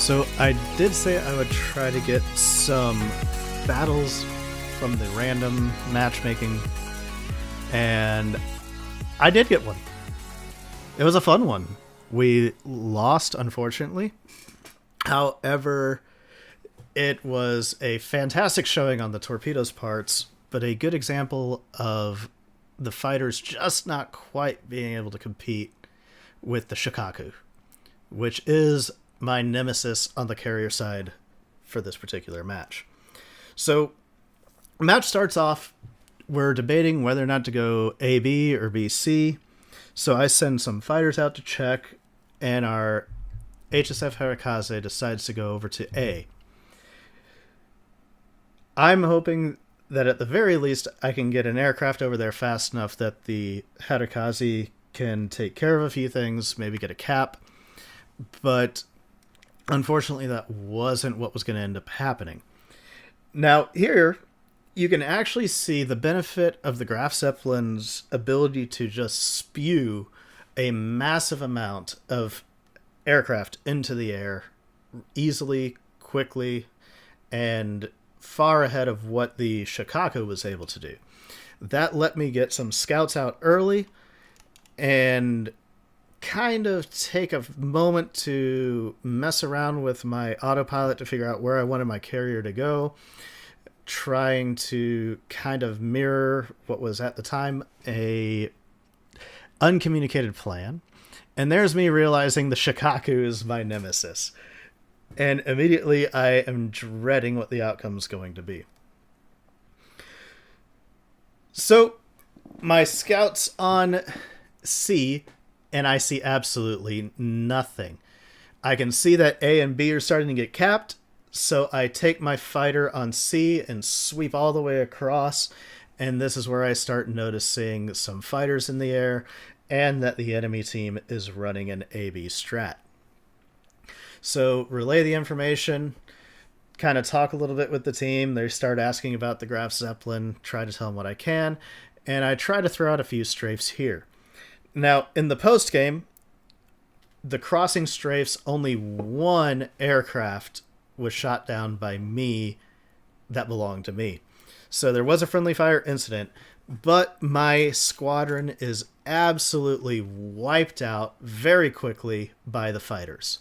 So I did say I would try to get some battles from the random matchmaking, and I did get one. It was a fun one. We lost, unfortunately. However, it was a fantastic showing on the torpedoes parts, but a good example of the fighters just not quite being able to compete with the Shōkaku, which is my nemesis on the carrier side for this particular match. So, match starts off, we're debating whether or not to go AB or BC. So I send some fighters out to check, and our HSF Harikaze decides to go over to A. I'm hoping that at the very least I can get an aircraft over there fast enough that the Harikaze can take care of a few things, maybe get a cap. But unfortunately, that wasn't what was going to end up happening. Now, here, you can actually see the benefit of the Graf Zeppelin's ability to just spew a massive amount of aircraft into the air easily, quickly, and far ahead of what the Shōkaku was able to do. That let me get some scouts out early and kind of take a moment to mess around with my autopilot to figure out where I wanted my carrier to go, trying to kind of mirror what was at the time a uncommunicated plan. And there's me realizing the Shōkaku is my nemesis. And immediately I am dreading what the outcome is going to be. So my scouts on C, and I see absolutely nothing. I can see that A and B are starting to get capped, so I take my fighter on C and sweep all the way across, and this is where I start noticing some fighters in the air, and that the enemy team is running an AB strat. So relay the information, kind of talk a little bit with the team. They start asking about the Graf Zeppelin, try to tell them what I can, and I try to throw out a few strafes here. Now, in the post-game, the crossing strafes, only one aircraft was shot down by me that belonged to me. So there was a friendly fire incident, but my squadron is absolutely wiped out very quickly by the fighters.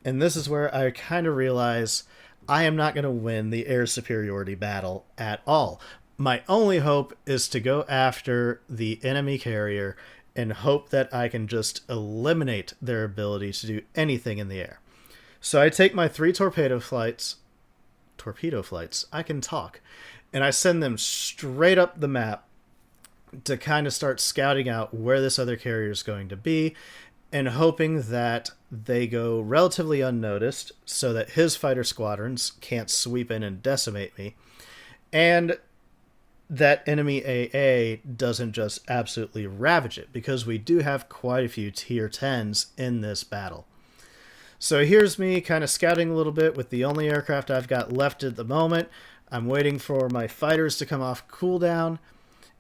And this is where I kind of realize I am not going to win the air superiority battle at all. My only hope is to go after the enemy carrier and hope that I can just eliminate their ability to do anything in the air. So I take my 3 torpedo flights, I can talk, and I send them straight up the map to kind of start scouting out where this other carrier is going to be, and hoping that they go relatively unnoticed so that his fighter squadrons can't sweep in and decimate me, and that enemy AA doesn't just absolutely ravage it, because we do have quite a few tier 10s in this battle. So here's me kind of scouting a little bit with the only aircraft I've got left at the moment. I'm waiting for my fighters to come off cooldown,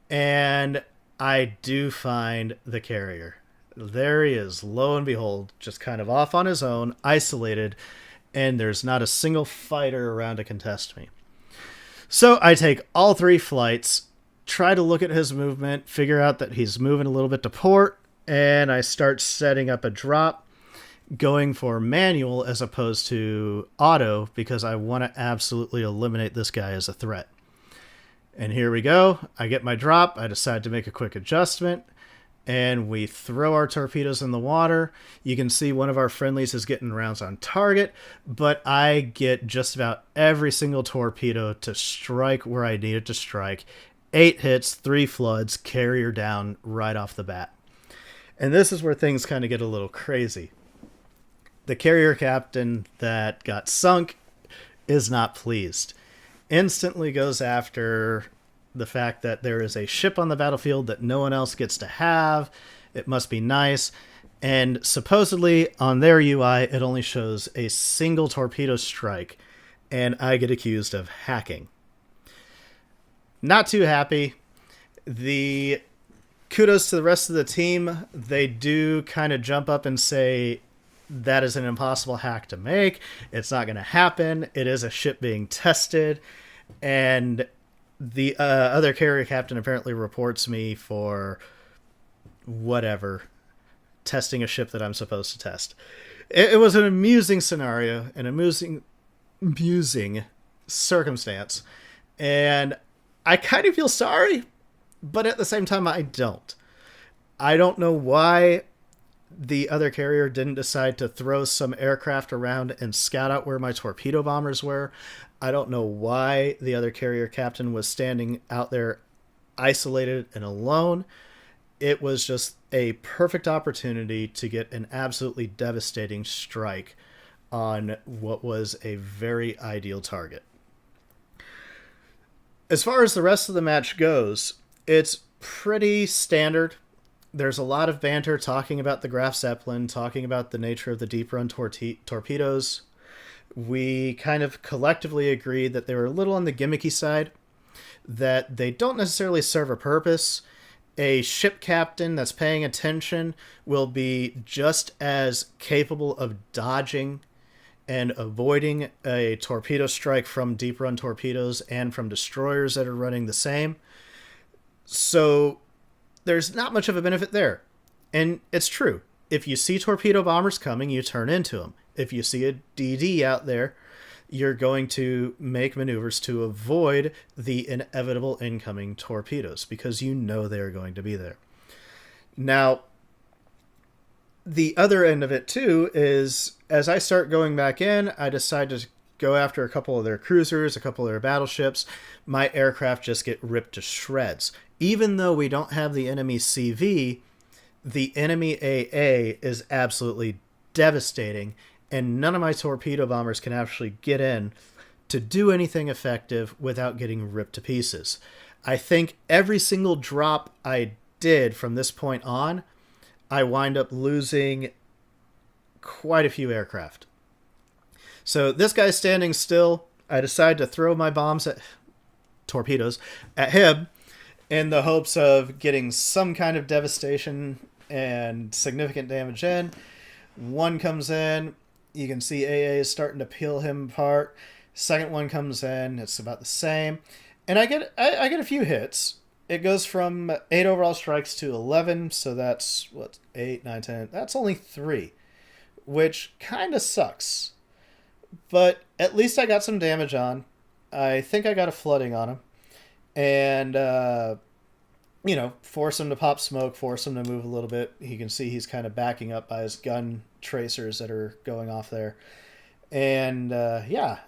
and I do find the carrier. There he is, lo and behold, just kind of off on his own, isolated, and there's not a single fighter around to contest me. So I take all 3 flights, try to look at his movement, figure out that he's moving a little bit to port, and I start setting up a drop, going for manual as opposed to auto, because I want to absolutely eliminate this guy as a threat. And here we go. I get my drop. I decide to make a quick adjustment, and we throw our torpedoes in the water. You can see one of our friendlies is getting rounds on target, but I get just about every single torpedo to strike where I need it to strike. 8 hits, 3 floods, carrier down right off the bat. And this is where things kind of get a little crazy. The carrier captain that got sunk is not pleased. Instantly goes after the fact that there is a ship on the battlefield that no one else gets to have. It must be nice. And supposedly on their UI, it only shows a single torpedo strike, and I get accused of hacking. Not too happy. The kudos to the rest of the team. They do kind of jump up and say, that is an impossible hack to make. It's not going to happen. It is a ship being tested. And the other carrier captain apparently reports me for whatever, testing a ship that I'm supposed to test. It was an amusing scenario, an amusing circumstance. And I kind of feel sorry, but at the same time, I don't. I don't know why the other carrier didn't decide to throw some aircraft around and scout out where my torpedo bombers were. I don't know why the other carrier captain was standing out there isolated and alone. It was just a perfect opportunity to get an absolutely devastating strike on what was a very ideal target. As far as the rest of the match goes, it's pretty standard. There's a lot of banter talking about the Graf Zeppelin, talking about the nature of the deep run torpedoes. We kind of collectively agreed that they were a little on the gimmicky side, that they don't necessarily serve a purpose. A ship captain that's paying attention will be just as capable of dodging and avoiding a torpedo strike from deep run torpedoes and from destroyers that are running the same. So there's not much of a benefit there. And it's true. If you see torpedo bombers coming, you turn into them. If you see a DD out there, you're going to make maneuvers to avoid the inevitable incoming torpedoes because you know they're going to be there. Now, the other end of it too is as I start going back in, I decide to go after a couple of their cruisers, a couple of their battleships. My aircraft just get ripped to shreds. Even though we don't have the enemy CV, the enemy AA is absolutely devastating, and none of my torpedo bombers can actually get in to do anything effective without getting ripped to pieces. I think every single drop I did from this point on, I wind up losing quite a few aircraft. So this guy's standing still. I decide to throw my torpedoes at him in the hopes of getting some kind of devastation and significant damage in. One comes in. You can see AA is starting to peel him apart. Second one comes in. It's about the same. And I get a few hits. It goes from 8 overall strikes to 11. So that's, 8, 9, 10. That's only 3. Which kind of sucks. But at least I got some damage on. I think I got a flooding on him. And, force him to pop smoke, force him to move a little bit. You can see he's kind of backing up by his gun tracers that are going off there. And, I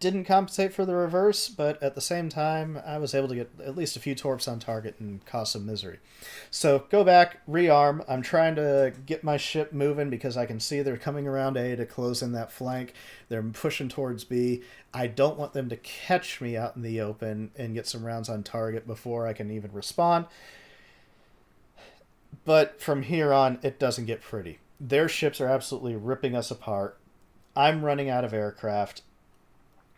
didn't compensate for the reverse, but at the same time, I was able to get at least a few torps on target and cause some misery. So go back, rearm. I'm trying to get my ship moving because I can see they're coming around A to close in that flank. They're pushing towards B. I don't want them to catch me out in the open and get some rounds on target before I can even respond. But from here on, it doesn't get pretty. Their ships are absolutely ripping us apart. I'm running out of aircraft.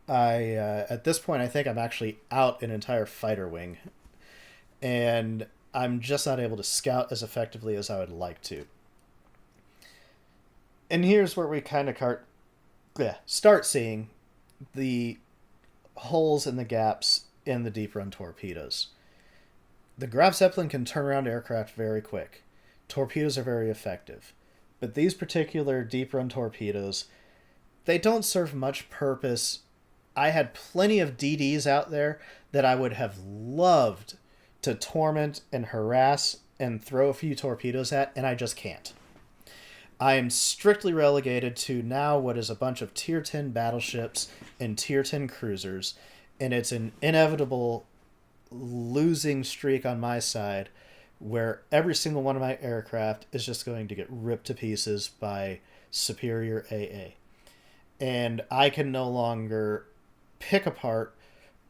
At this point, I think I'm actually out an entire fighter wing. And I'm just not able to scout as effectively as I would like to. And here's where we kind of start seeing the holes and the gaps in the deep run torpedoes. The Graf Zeppelin can turn around aircraft very quick. Torpedoes are very effective. But these particular deep run torpedoes, they don't serve much purpose. I had plenty of DDs out there that I would have loved to torment and harass and throw a few torpedoes at, and I just can't. I am strictly relegated to now what is a bunch of Tier 10 battleships and Tier 10 cruisers, and it's an inevitable losing streak on my side where every single one of my aircraft is just going to get ripped to pieces by superior AA. And I can no longer pick apart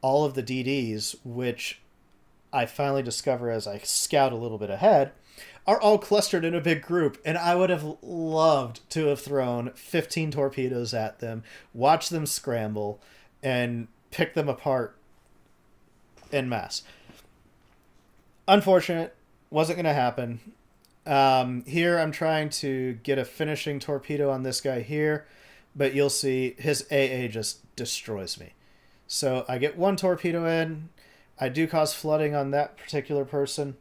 all of the DDs, which I finally discover as I scout a little bit ahead, are all clustered in a big group. And I would have loved to have thrown 15 torpedoes at them, watch them scramble, and pick them apart en masse. Unfortunate. Wasn't going to happen. Here I'm trying to get a finishing torpedo on this guy here, but you'll see his AA just destroys me. So I get one torpedo in. I do cause flooding on that particular person,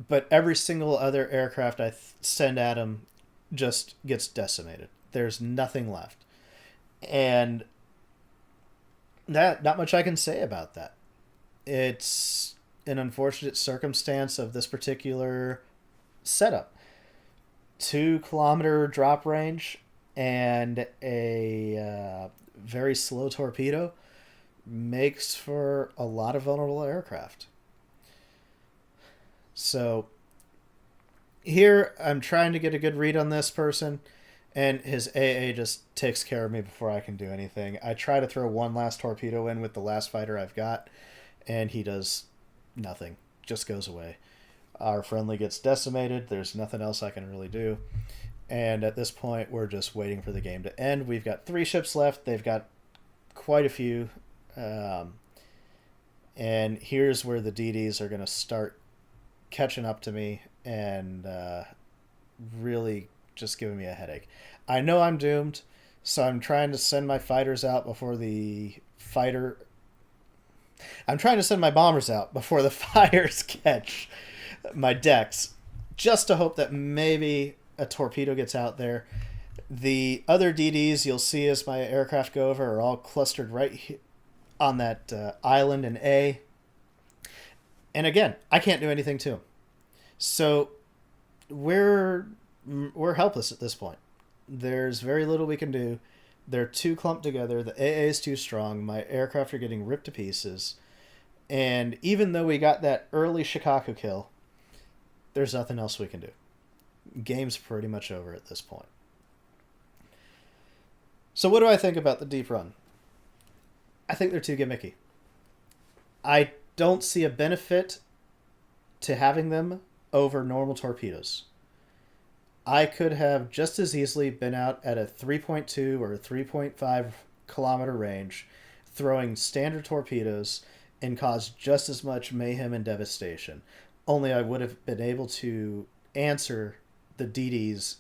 but every single other aircraft I send at him just gets decimated. There's nothing left. And that, not much I can say about that. It's an unfortunate circumstance of this particular setup. 2 kilometer drop range and a very slow torpedo makes for a lot of vulnerable aircraft. So here I'm trying to get a good read on this person, and his AA just takes care of me before I can do anything. I try to throw one last torpedo in with the last fighter I've got, and he does nothing. Just goes away. Our friendly gets decimated. There's nothing else I can really do. And at this point, we're just waiting for the game to end. We've got 3 ships left. They've got quite a few. And here's where the DDs are going to start catching up to me and really just giving me a headache. I know I'm doomed, so I'm trying to send my fighters out before the fighter... I'm trying to send my bombers out before the fighters catch my decks, just to hope that maybe a torpedo gets out there. The other DDs you'll see as my aircraft go over are all clustered right on that island in A. And again, I can't do anything to them. So we're helpless at this point. There's very little we can do. They're too clumped together. The AA is too strong. My aircraft are getting ripped to pieces. And even though we got that early Shōkaku kill, there's nothing else we can do. Game's pretty much over at this point. So what do I think about the deep run? I think they're too gimmicky. I don't see a benefit to having them over normal torpedoes. I could have just as easily been out at a 3.2 or 3.5 kilometer range throwing standard torpedoes and caused just as much mayhem and devastation. Only I would have been able to answer the DDs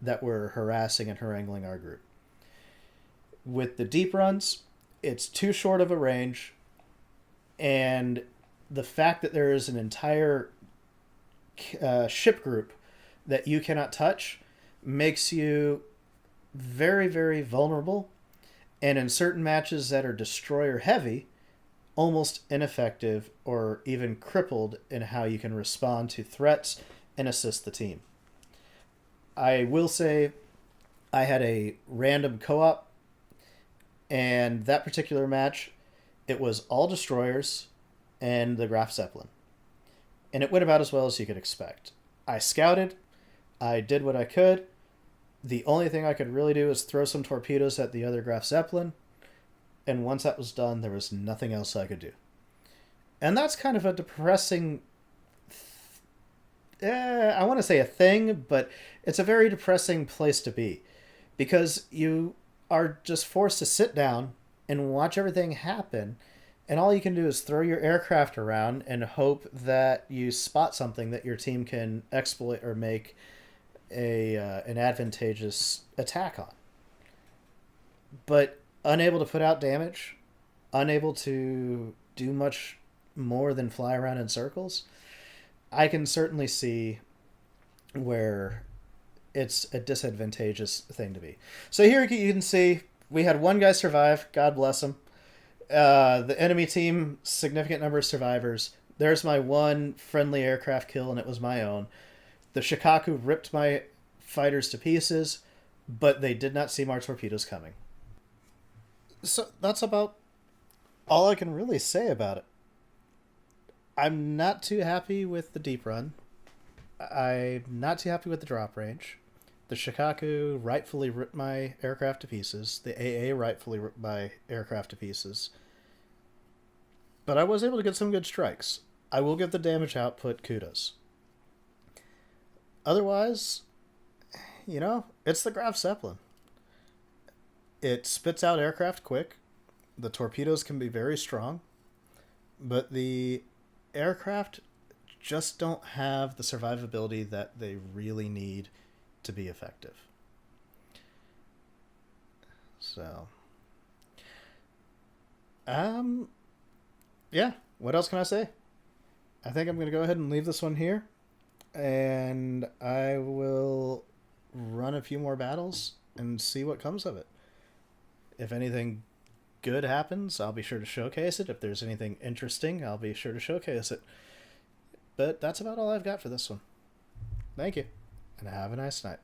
that were harassing and haranguing our group. With the deep runs, it's too short of a range, and the fact that there is an entire ship group that you cannot touch makes you very, very vulnerable, and in certain matches that are destroyer heavy, almost ineffective or even crippled in how you can respond to threats and assist the team. I will say I had a random co-op, and that particular match, it was all destroyers and the Graf Zeppelin. And it went about as well as you could expect. I scouted. I did what I could. The only thing I could really do was throw some torpedoes at the other Graf Zeppelin. And once that was done, there was nothing else I could do. And that's kind of a depressing... I want to say a thing, but it's a very depressing place to be. Because you are just forced to sit down and watch everything happen, and all you can do is throw your aircraft around and hope that you spot something that your team can exploit or make an advantageous attack on. But unable to put out damage, unable to do much more than fly around in circles, I can certainly see where it's a disadvantageous thing to be. So here you can see we had one guy survive. God bless him. The enemy team, significant number of survivors. There's my one friendly aircraft kill, and it was my own. The Shōkaku ripped my fighters to pieces, but they did not see my torpedoes coming. So that's about all I can really say about it. I'm not too happy with the deep run. I'm not too happy with the drop range. The Shōkaku rightfully ripped my aircraft to pieces. The AA rightfully ripped my aircraft to pieces. But I was able to get some good strikes. I will give the damage output kudos. Otherwise, it's the Graf Zeppelin. It spits out aircraft quick. The torpedoes can be very strong. But the aircraft just don't have the survivability that they really need to be effective. So, yeah, what else can I say? I think I'm going to go ahead and leave this one here, and I will run a few more battles and see what comes of it. If anything good happens, I'll be sure to showcase it. If there's anything interesting, I'll be sure to showcase it. But that's about all I've got for this one. Thank you, and have a nice night.